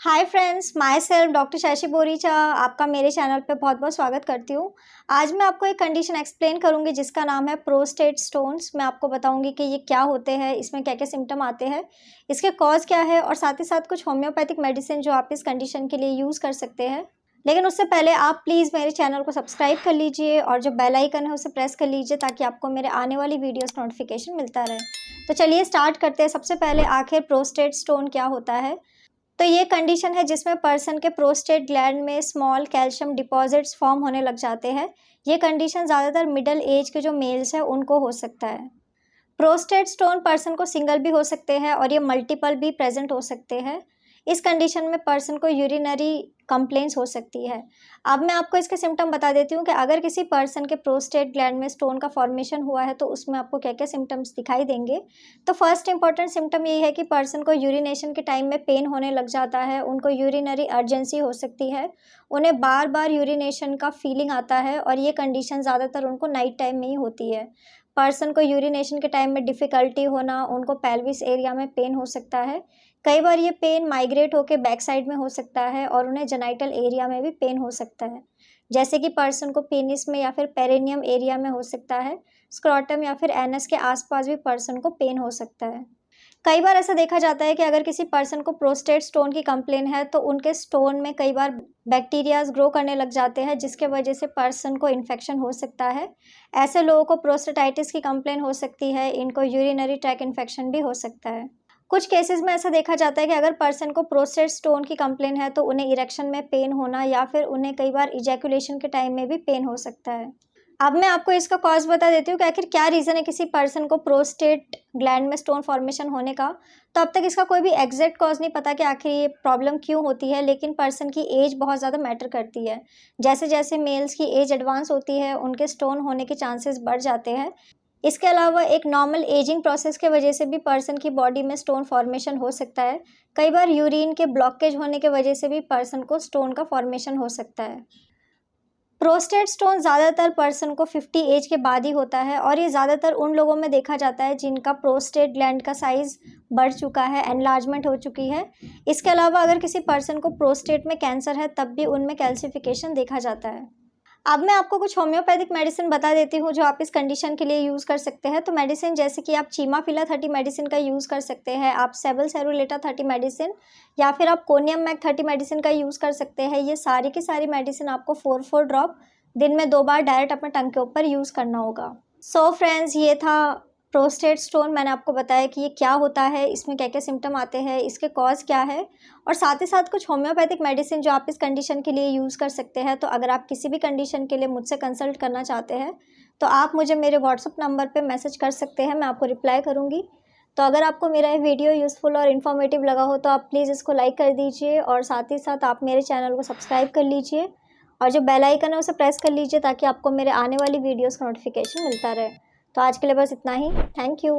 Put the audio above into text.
Hi friends, my self doctor Shashi Boricha आपका मेरे channel पे बहुत बहुत स्वागत करती हूँ। आज मैं आपको एक कंडीशन एक्सप्लेन करूँगी जिसका नाम है प्रोस्टेट स्टोन्स। मैं आपको बताऊँगी कि ये क्या होते हैं, इसमें क्या क्या सिम्टम आते हैं, इसके कॉज क्या है और साथ ही साथ कुछ होम्योपैथिक मेडिसिन जो आप इस कंडीशन के लिए यूज़ कर सकते हैं। लेकिन उससे पहले आप प्लीज़ मेरे चैनल को सब्सक्राइब कर लीजिए और जो बेल आइकन है उसे प्रेस कर लीजिए ताकि आपको मेरे आने वाली वीडियोस नोटिफिकेशन मिलता रहे। तो चलिए स्टार्ट करते हैं। सबसे पहले आखिर प्रोस्टेट स्टोन क्या होता है। तो ये कंडीशन है जिसमें पर्सन के प्रोस्टेट ग्लैंड में स्मॉल कैल्शियम डिपॉजिट्स फॉर्म होने लग जाते हैं। ये कंडीशन ज़्यादातर मिडिल एज के जो मेल्स हैं उनको हो सकता है। प्रोस्टेट स्टोन पर्सन को सिंगल भी हो सकते हैं और ये मल्टीपल भी प्रेजेंट हो सकते हैं। इस कंडीशन में पर्सन को यूरिनरी कंप्लेंट्स हो सकती है। अब मैं आपको इसके सिम्टम बता देती हूँ कि अगर किसी पर्सन के प्रोस्टेट ग्लैंड में स्टोन का फॉर्मेशन हुआ है तो उसमें आपको क्या क्या सिम्टम्स दिखाई देंगे। तो फर्स्ट इंपॉर्टेंट सिम्टम यही है कि पर्सन को यूरिनेशन के टाइम में पेन होने लग जाता है, उनको यूरिनरी अर्जेंसी हो सकती है, उन्हें बार बार यूरिनेशन का फीलिंग आता है और ये कंडीशन ज़्यादातर उनको नाइट टाइम में ही होती है। पर्सन को यूरिनेशन के टाइम में डिफ़िकल्टी होना, उनको पेल्विस एरिया में पेन हो सकता है। कई बार ये पेन माइग्रेट होकर बैक साइड में हो सकता है और उन्हें जेनाइटल एरिया में भी पेन हो सकता है, जैसे कि पर्सन को पेनिस में या फिर पेरिनियम एरिया में हो सकता है। स्क्रोटम या फिर एनस के आसपास भी पर्सन को पेन हो सकता है। कई बार ऐसा देखा जाता है कि अगर किसी पर्सन को प्रोस्टेट स्टोन की कंप्लेन है तो उनके स्टोन में कई बार बैक्टीरियाज ग्रो करने लग जाते हैं जिसके वजह से पर्सन को इन्फेक्शन हो सकता है। ऐसे लोगों को प्रोस्टेटाइटिस की कंप्लेन हो सकती है, इनको यूरिनरी ट्रैक इन्फेक्शन भी हो सकता है। कुछ केसेस में ऐसा देखा जाता है कि अगर पर्सन को प्रोस्टेट स्टोन की कंप्लेन है तो उन्हें इरेक्शन में पेन होना या फिर उन्हें कई बार इजैकुलेशन के टाइम में भी पेन हो सकता है। अब मैं आपको इसका कॉज बता देती हूँ कि आखिर क्या रीज़न है किसी पर्सन को प्रोस्टेट ग्लैंड में स्टोन फॉर्मेशन होने का। तो अब तक इसका कोई भी एग्जैक्ट कॉज नहीं पता कि आखिर ये प्रॉब्लम क्यों होती है, लेकिन पर्सन की एज बहुत ज़्यादा मैटर करती है। जैसे जैसे मेल्स की एज एडवांस होती है उनके स्टोन होने के चांसेस बढ़ जाते हैं। इसके अलावा एक नॉर्मल एजिंग प्रोसेस के वजह से भी पर्सन की बॉडी में स्टोन फॉर्मेशन हो सकता है। कई बार यूरिन के ब्लॉकेज होने की वजह से भी पर्सन को स्टोन का फॉर्मेशन हो सकता है। प्रोस्टेट स्टोन ज़्यादातर पर्सन को 50 एज के बाद ही होता है और ये ज़्यादातर उन लोगों में देखा जाता है जिनका प्रोस्टेट ग्लैंड का साइज़ बढ़ चुका है, एनलार्जमेंट हो चुकी है। इसके अलावा अगर किसी पर्सन को प्रोस्टेट में कैंसर है तब भी उनमें कैल्सिफिकेशन देखा जाता है। अब मैं आपको कुछ होम्योपैथिक मेडिसिन बता देती हूँ जो आप इस कंडीशन के लिए यूज़ कर सकते हैं। तो मेडिसिन जैसे कि आप चीमाफिला 30 मेडिसिन का यूज़ कर सकते हैं, आप सेबल सेरुलेटा 30 मेडिसिन या फिर आप कोनियम मैक 30 मेडिसिन का यूज़ कर सकते हैं। ये सारी की सारी मेडिसिन आपको 4 ड्रॉप दिन में 2 बार डायरेक्ट अपने टंग के ऊपर यूज़ करना होगा। सो फ्रेंड्स, ये था प्रोस्टेट स्टोन। मैंने आपको बताया कि ये क्या होता है, इसमें क्या क्या सिम्टम आते हैं, इसके कॉज क्या है और साथ ही साथ कुछ होम्योपैथिक मेडिसिन जो आप इस कंडीशन के लिए यूज़ कर सकते हैं। तो अगर आप किसी भी कंडीशन के लिए मुझसे कंसल्ट करना चाहते हैं तो आप मुझे मेरे व्हाट्सअप नंबर पे मैसेज कर सकते हैं, मैं आपको रिप्लाई करूँगी। तो अगर आपको मेरा ये वीडियो यूज़फुल और इन्फॉर्मेटिव लगा हो तो आप प्लीज़ इसको लाइक कर दीजिए और साथ ही साथ आप मेरे चैनल को सब्सक्राइब कर लीजिए और जो बेल आइकन है उसे प्रेस कर लीजिए ताकि आपको मेरे आने वाली वीडियोज़ का नोटिफिकेशन मिलता रहे। तो आज के लिए बस इतना ही। Thank you.